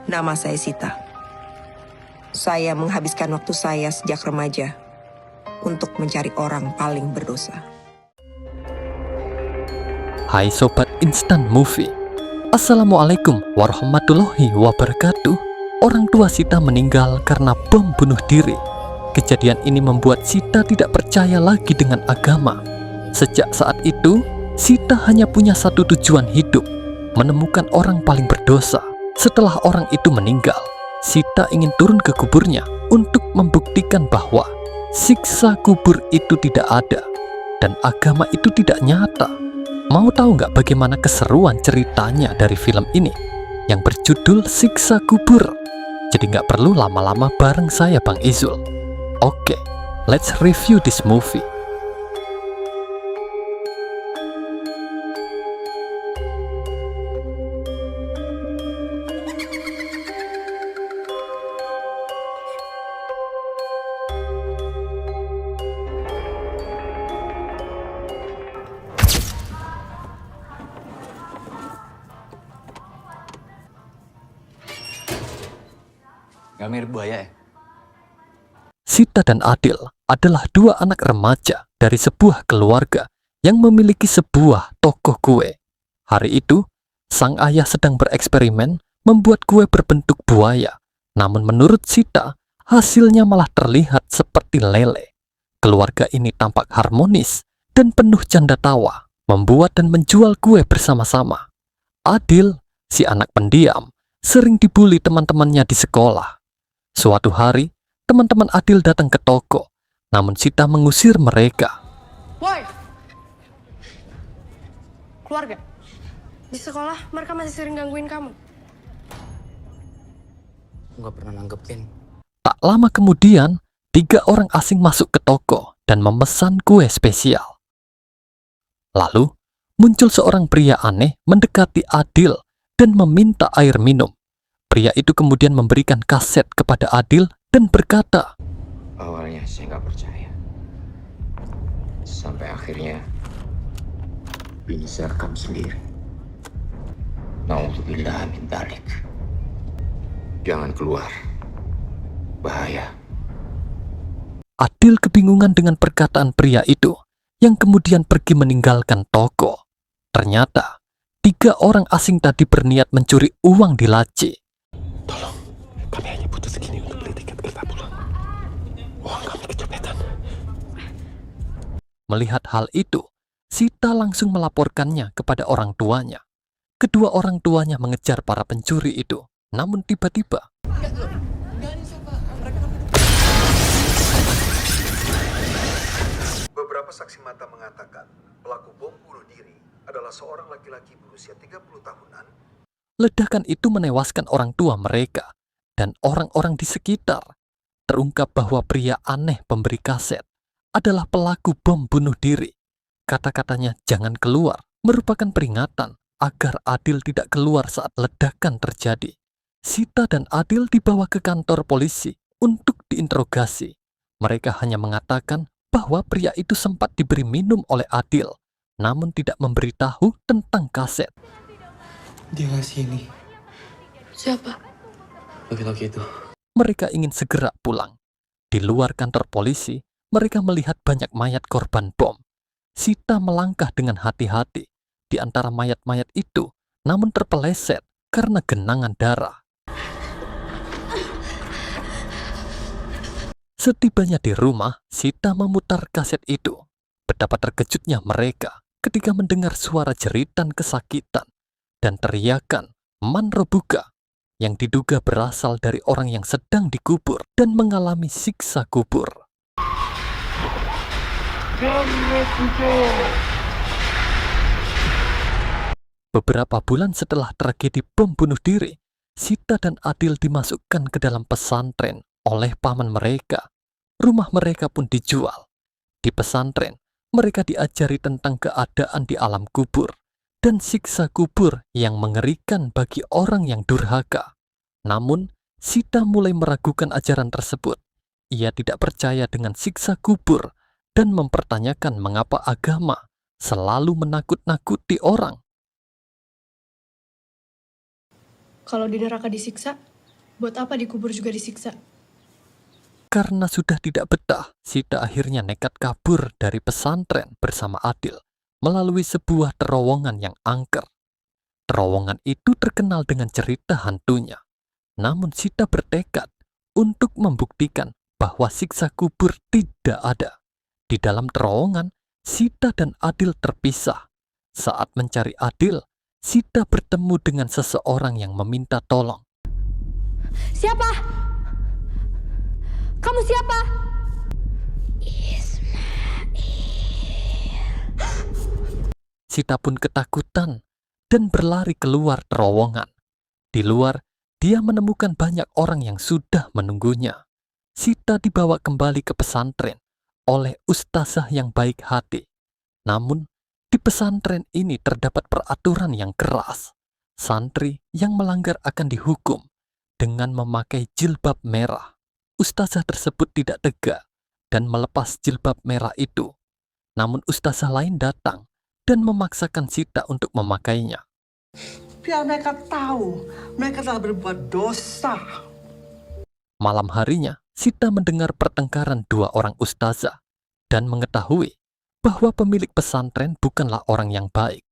Nama saya Sita. Saya menghabiskan waktu saya sejak remaja untuk mencari orang paling berdosa. Hai Sobat Instant Movie. Assalamualaikum warahmatullahi wabarakatuh. Orang tua Sita meninggal karena bom bunuh diri. Kejadian ini membuat Sita tidak percaya lagi dengan agama. Sejak saat itu, Sita hanya punya satu tujuan hidup, menemukan orang paling berdosa. Setelah orang itu meninggal, Sita ingin turun ke kuburnya untuk membuktikan bahwa siksa kubur itu tidak ada dan agama itu tidak nyata. Mau tahu nggak bagaimana keseruan ceritanya dari film ini yang berjudul Siksa Kubur? Jadi nggak perlu lama-lama bareng saya Bang Izul. Oke, let's review this movie. Gak mirip buaya ya? Sita dan Adil adalah dua anak remaja dari sebuah keluarga yang memiliki sebuah toko kue. Hari itu, sang ayah sedang bereksperimen membuat kue berbentuk buaya. Namun menurut Sita, hasilnya malah terlihat seperti lele. Keluarga ini tampak harmonis dan penuh canda tawa, membuat dan menjual kue bersama-sama. Adil, si anak pendiam, sering dibully teman-temannya di sekolah. Suatu hari, teman-teman Adil datang ke toko, namun Sita mengusir mereka. Woi! Keluarga. Di sekolah, mereka masih sering gangguin kamu. Gak pernah nanggepin. Tak lama kemudian, 3 orang asing masuk ke toko dan memesan kue spesial. Lalu, muncul seorang pria aneh mendekati Adil dan meminta air minum. Pria itu kemudian memberikan kaset kepada Adil dan berkata, awalnya saya nggak percaya. Sampai akhirnya bini saya rekam sendiri. Na'udzubillah min dzalik. Jangan keluar. Bahaya. Adil kebingungan dengan perkataan pria itu yang kemudian pergi meninggalkan toko. Ternyata 3 orang asing tadi berniat mencuri uang di laci. Tolong, kami hanya butuh segini untuk beli tiket kereta pulang. Uang kami kecopetan. Melihat hal itu, Sita langsung melaporkannya kepada orang tuanya. Kedua orang tuanya mengejar para pencuri itu, namun tiba-tiba beberapa saksi mata mengatakan pelaku bom bunuh diri adalah seorang laki-laki berusia 30 tahunan. ledakan itu menewaskan orang tua mereka dan orang-orang di sekitar. Terungkap bahwa pria aneh pemberi kaset adalah pelaku bom bunuh diri. Kata-katanya jangan keluar merupakan peringatan agar Adil tidak keluar saat ledakan terjadi. Sita dan Adil dibawa ke kantor polisi untuk diinterogasi. Mereka hanya mengatakan bahwa pria itu sempat diberi minum oleh Adil, namun tidak memberitahu tentang kaset. Dia ngasih ini. Siapa? Laki-laki itu. Mereka ingin segera pulang. Di luar kantor polisi, mereka melihat banyak mayat korban bom. Sita melangkah dengan hati-hati di antara mayat-mayat itu, namun terpeleset karena genangan darah. Setibanya di rumah, Sita memutar kaset itu. Betapa terkejutnya mereka ketika mendengar suara jeritan kesakitan dan teriakan man robuka yang diduga berasal dari orang yang sedang dikubur dan mengalami siksa kubur. Beberapa bulan setelah tragedi bom bunuh diri, Sita dan Adil dimasukkan ke dalam pesantren oleh paman mereka. Rumah mereka pun dijual. Di pesantren, mereka diajari tentang keadaan di alam kubur dan siksa kubur yang mengerikan bagi orang yang durhaka. Namun, Sita mulai meragukan ajaran tersebut. Ia tidak percaya dengan siksa kubur dan mempertanyakan mengapa agama selalu menakut-nakuti orang. Kalau di neraka disiksa, Buat apa dikubur juga disiksa? Karena sudah tidak betah, Sita akhirnya nekat kabur dari pesantren bersama Adil melalui sebuah terowongan yang angker. Terowongan itu terkenal dengan cerita hantunya. Namun Sita bertekad untuk membuktikan bahwa siksa kubur tidak ada. Di dalam terowongan, Sita dan Adil terpisah. Saat mencari Adil, Sita bertemu dengan seseorang yang meminta tolong. Siapa? Kamu siapa? Sita pun ketakutan dan berlari keluar terowongan. Di luar, dia menemukan banyak orang yang sudah menunggunya. Sita dibawa kembali ke pesantren oleh ustazah yang baik hati. Namun, di pesantren ini terdapat peraturan yang keras. Santri yang melanggar akan dihukum dengan memakai jilbab merah. Ustazah tersebut tidak tega dan melepas jilbab merah itu. Namun ustazah lain datang dan memaksakan Sita untuk memakainya. Biar mereka tahu, mereka telah berbuat dosa. Malam harinya, Sita mendengar pertengkaran dua orang ustazah dan mengetahui bahwa pemilik pesantren bukanlah orang yang baik.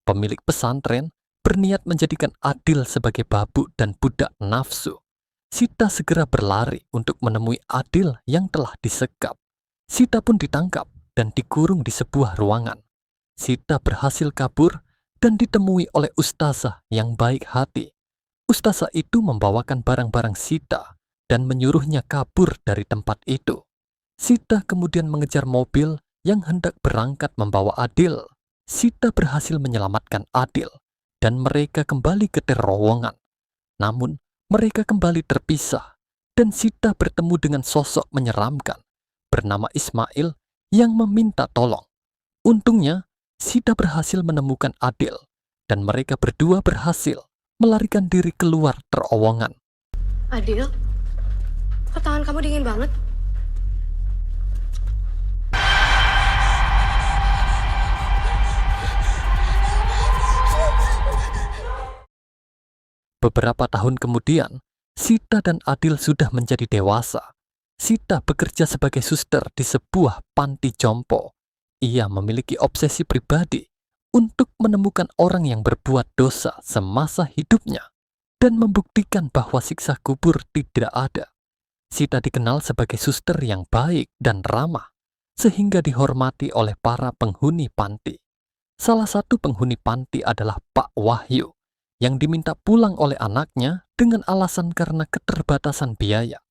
Pemilik pesantren berniat menjadikan Adil sebagai babuk dan budak nafsu. Sita segera berlari untuk menemui Adil yang telah disekap. Sita pun ditangkap dan dikurung di sebuah ruangan. Sita berhasil kabur dan ditemui oleh ustazah yang baik hati. Ustazah itu membawakan barang-barang Sita dan menyuruhnya kabur dari tempat itu. Sita kemudian mengejar mobil yang hendak berangkat membawa Adil. Sita berhasil menyelamatkan Adil dan mereka kembali ke terowongan. Namun, mereka kembali terpisah dan Sita bertemu dengan sosok menyeramkan bernama Ismail yang meminta tolong. Untungnya, Sita berhasil menemukan Adil dan mereka berdua berhasil melarikan diri keluar terowongan. Adil? Kok tangan kamu dingin banget? Beberapa tahun kemudian, Sita dan Adil sudah menjadi dewasa. Sita bekerja sebagai suster di sebuah panti jompo. Ia memiliki obsesi pribadi untuk menemukan orang yang berbuat dosa semasa hidupnya dan membuktikan bahwa siksa kubur tidak ada. Sita dikenal sebagai suster yang baik dan ramah, sehingga dihormati oleh para penghuni panti. Salah satu penghuni panti adalah Pak Wahyu, yang diminta pulang oleh anaknya dengan alasan karena keterbatasan biaya.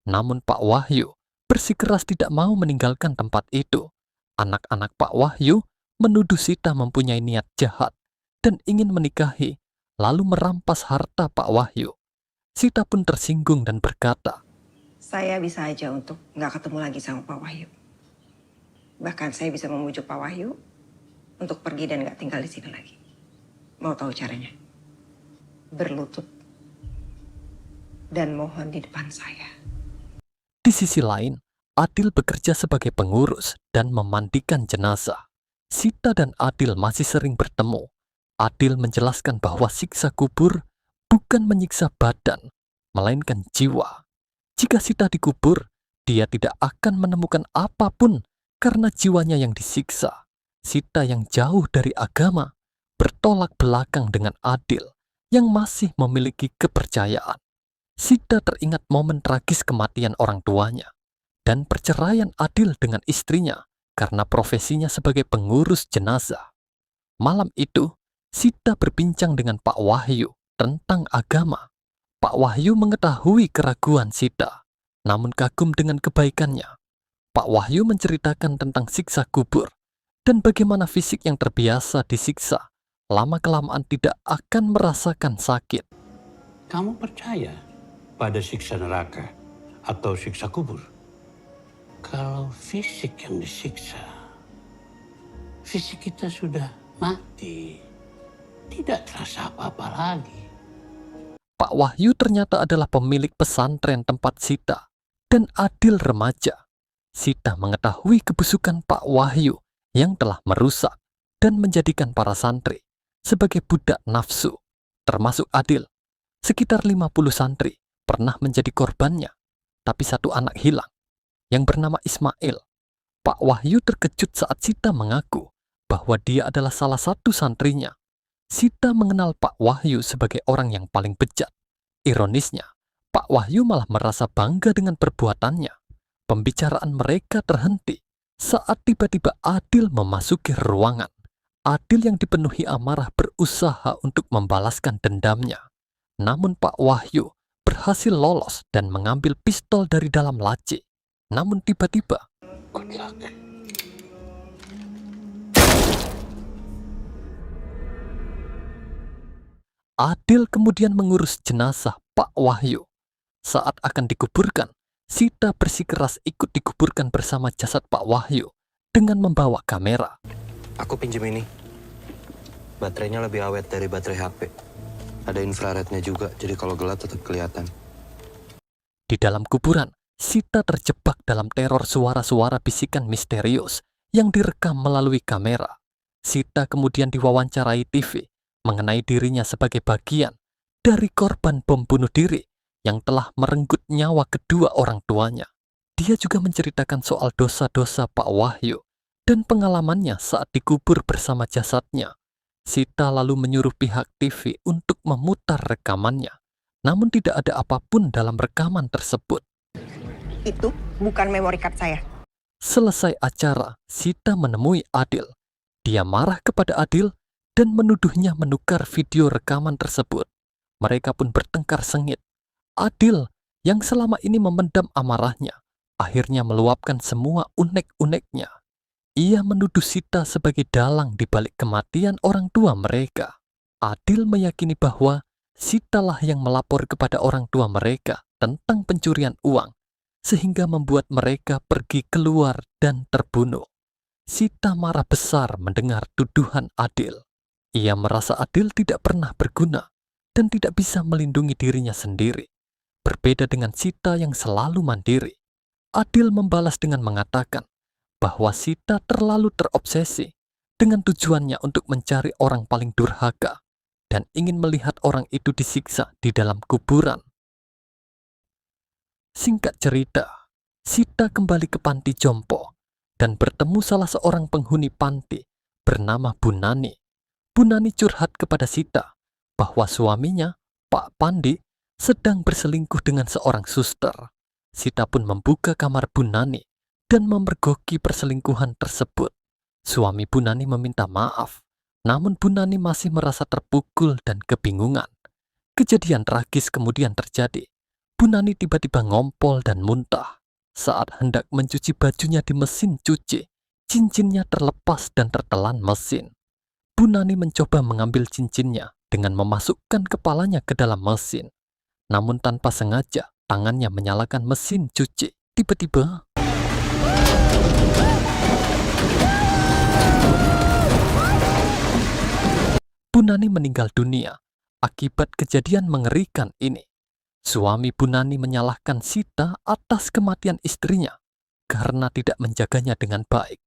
Namun Pak Wahyu bersikeras tidak mau meninggalkan tempat itu. Anak-anak Pak Wahyu menuduh Sita mempunyai niat jahat dan ingin menikahi, lalu merampas harta Pak Wahyu. Sita pun tersinggung dan berkata, Saya bisa aja untuk nggak ketemu lagi sama Pak Wahyu. Bahkan saya bisa membujuk Pak Wahyu untuk pergi dan nggak tinggal di sini lagi. Mau tahu caranya? Berlutut dan mohon di depan saya. Di sisi lain, Adil bekerja sebagai pengurus dan memandikan jenazah. Sita dan Adil masih sering bertemu. Adil menjelaskan bahwa siksa kubur bukan menyiksa badan, melainkan jiwa. Jika Sita dikubur, dia tidak akan menemukan apapun karena jiwanya yang disiksa. Sita yang jauh dari agama bertolak belakang dengan Adil yang masih memiliki kepercayaan. Sita teringat momen tragis kematian orang tuanya dan perceraian Adil dengan istrinya karena profesinya sebagai pengurus jenazah. Malam itu, Sita berbincang dengan Pak Wahyu tentang agama. Pak Wahyu mengetahui keraguan Sita, namun kagum dengan kebaikannya. Pak Wahyu menceritakan tentang siksa kubur dan bagaimana fisik yang terbiasa disiksa lama-kelamaan tidak akan merasakan sakit. Kamu percaya pada siksa neraka atau siksa kubur? Kalau fisik yang disiksa, fisik kita sudah mati. Tidak terasa apa-apa lagi. Pak Wahyu ternyata adalah pemilik pesantren tempat Sita dan Adil remaja. Sita mengetahui kebusukan Pak Wahyu yang telah merusak dan menjadikan para santri sebagai budak nafsu, termasuk Adil. Sekitar 50 santri pernah menjadi korbannya, tapi satu anak hilang yang bernama Ismail. Pak Wahyu terkejut saat Sita mengaku bahwa dia adalah salah satu santrinya. Sita mengenal Pak Wahyu sebagai orang yang paling bejat. Ironisnya, Pak Wahyu malah merasa bangga dengan perbuatannya. Pembicaraan mereka terhenti saat tiba-tiba Adil memasuki ruangan. Adil yang dipenuhi amarah berusaha untuk membalaskan dendamnya. Namun Pak Wahyu berhasil lolos dan mengambil pistol dari dalam laci. Namun tiba-tiba, Good luck. Adil kemudian mengurus jenazah Pak Wahyu. Saat akan dikuburkan, Sita bersikeras ikut dikuburkan bersama jasad Pak Wahyu dengan membawa kamera. Aku pinjem ini. Baterainya lebih awet dari baterai HP. Ada infrarednya juga, jadi kalau gelap tetap kelihatan. Di dalam kuburan, Sita terjebak dalam teror suara-suara bisikan misterius yang direkam melalui kamera. Sita kemudian diwawancarai TV mengenai dirinya sebagai bagian dari korban bom bunuh diri yang telah merenggut nyawa kedua orang tuanya. Dia juga menceritakan soal dosa-dosa Pak Wahyu dan pengalamannya saat dikubur bersama jasadnya. Sita lalu menyuruh pihak TV untuk memutar rekamannya, namun tidak ada apapun dalam rekaman tersebut. Itu bukan memory card saya. Selesai acara, Sita menemui Adil. Dia marah kepada Adil dan menuduhnya menukar video rekaman tersebut. Mereka pun bertengkar sengit. Adil yang selama ini memendam amarahnya akhirnya meluapkan semua unek-uneknya. Ia menuduh Sita sebagai dalang di balik kematian orang tua mereka. Adil meyakini bahwa Sita lah yang melapor kepada orang tua mereka tentang pencurian uang, sehingga membuat mereka pergi keluar dan terbunuh. Sita marah besar mendengar tuduhan Adil. Ia merasa Adil tidak pernah berguna dan tidak bisa melindungi dirinya sendiri. Berbeda dengan Sita yang selalu mandiri, Adil membalas dengan mengatakan bahwa Sita terlalu terobsesi dengan tujuannya untuk mencari orang paling durhaka dan ingin melihat orang itu disiksa di dalam kuburan. Singkat cerita, Sita kembali ke panti jompo dan bertemu salah seorang penghuni panti bernama Bu Nani. Bu Nani curhat kepada Sita bahwa suaminya, Pak Pandi, sedang berselingkuh dengan seorang suster. Sita pun membuka kamar Bu Nani dan memergoki perselingkuhan tersebut. Suami Bu Nani meminta maaf, namun Bu Nani masih merasa terpukul dan kebingungan. Kejadian tragis kemudian terjadi. Bu Nani tiba-tiba ngompol dan muntah. Saat hendak mencuci bajunya di mesin cuci, cincinnya terlepas dan tertelan mesin. Bu Nani mencoba mengambil cincinnya dengan memasukkan kepalanya ke dalam mesin. Namun tanpa sengaja, tangannya menyalakan mesin cuci. Tiba-tiba, Bu Nani meninggal dunia akibat kejadian mengerikan ini. Suami Bu Nani menyalahkan Sita atas kematian istrinya karena tidak menjaganya dengan baik.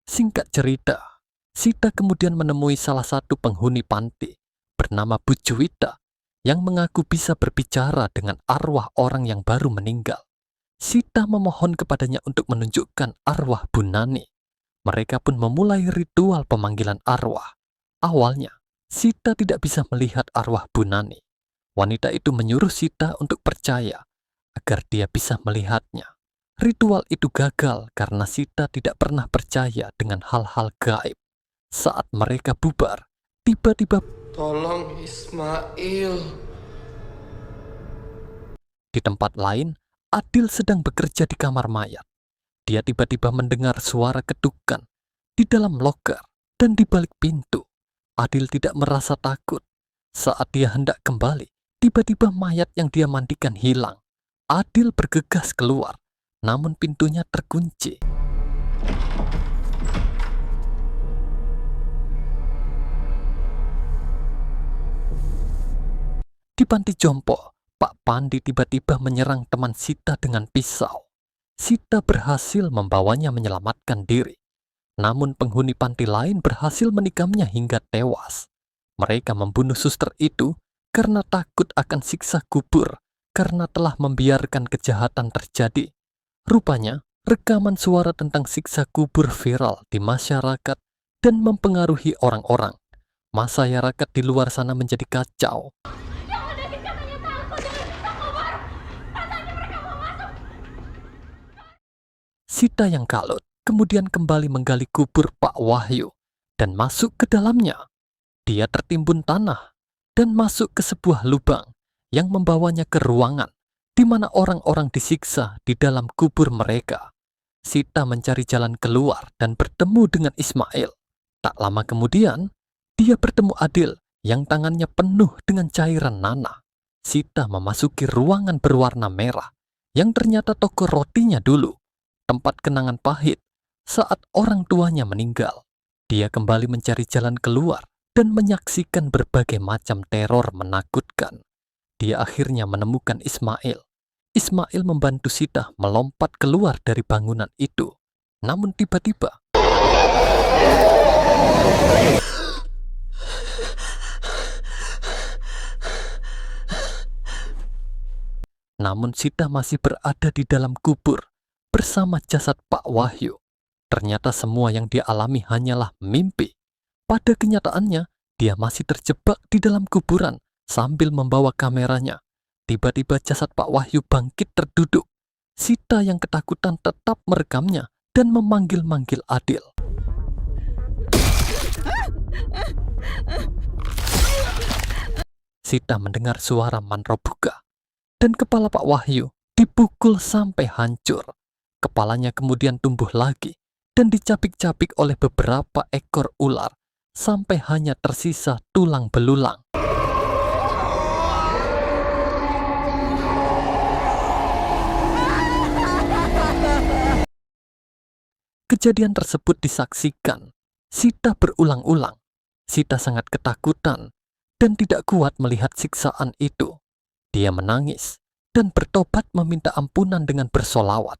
Singkat cerita, Sita kemudian menemui salah satu penghuni panti bernama Bu Juwita yang mengaku bisa berbicara dengan arwah orang yang baru meninggal. Sita memohon kepadanya untuk menunjukkan arwah Bu Nani. Mereka pun memulai ritual pemanggilan arwah. Awalnya, Sita tidak bisa melihat arwah Bu Nani. Wanita itu menyuruh Sita untuk percaya agar dia bisa melihatnya. Ritual itu gagal karena Sita tidak pernah percaya dengan hal-hal gaib. Saat mereka bubar, tiba-tiba Tolong Ismail. di tempat lain, Adil sedang bekerja di kamar mayat. Dia tiba-tiba mendengar suara ketukan di dalam loker dan di balik pintu. Adil tidak merasa takut. Saat dia hendak kembali, tiba-tiba mayat yang dia mandikan hilang. Adil bergegas keluar, namun pintunya terkunci. Di panti jompo, Pak Pandi tiba-tiba menyerang teman Sita dengan pisau. Sita berhasil membawanya menyelamatkan diri. Namun penghuni panti lain berhasil menikamnya hingga tewas. Mereka membunuh suster itu karena takut akan siksa kubur karena telah membiarkan kejahatan terjadi. Rupanya, rekaman suara tentang siksa kubur viral di masyarakat dan mempengaruhi orang-orang. Masyarakat di luar sana menjadi kacau. Sita yang kalut kemudian kembali menggali kubur Pak Wahyu dan masuk ke dalamnya. Dia tertimbun tanah dan masuk ke sebuah lubang yang membawanya ke ruangan di mana orang-orang disiksa di dalam kubur mereka. Sita mencari jalan keluar dan bertemu dengan Ismail. Tak lama kemudian, dia bertemu Adil yang tangannya penuh dengan cairan nanah. Sita memasuki ruangan berwarna merah yang ternyata toko rotinya dulu, tempat kenangan pahit saat orang tuanya meninggal. Dia kembali mencari jalan keluar dan menyaksikan berbagai macam teror menakutkan. Dia akhirnya menemukan Ismail. Ismail membantu Sita melompat keluar dari bangunan itu. Namun tiba-tiba Sita masih berada di dalam kubur bersama jasad Pak Wahyu. Ternyata semua yang dia alami hanyalah mimpi. Pada kenyataannya, dia masih terjebak di dalam kuburan sambil membawa kameranya. Tiba-tiba jasad Pak Wahyu bangkit terduduk. Sita yang ketakutan tetap merekamnya dan memanggil-manggil Adil. Sita mendengar suara manrobuka dan kepala Pak Wahyu dipukul sampai hancur. Kepalanya kemudian tumbuh lagi dan dicapik-capik oleh beberapa ekor ular sampai hanya tersisa tulang belulang. Kejadian tersebut disaksikan Sita berulang-ulang. Sita sangat ketakutan dan tidak kuat melihat siksaan itu. Dia menangis dan bertobat meminta ampunan dengan bersolawat.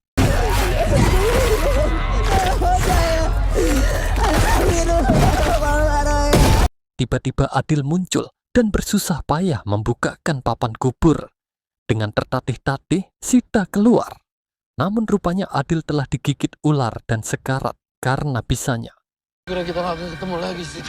Tiba-tiba Adil muncul dan bersusah payah membukakan papan kubur. Dengan tertatih-tatih, Sita keluar. Namun rupanya Adil telah digigit ular dan sekarat karena bisanya. Kira kita nggak akan ketemu lagi sih.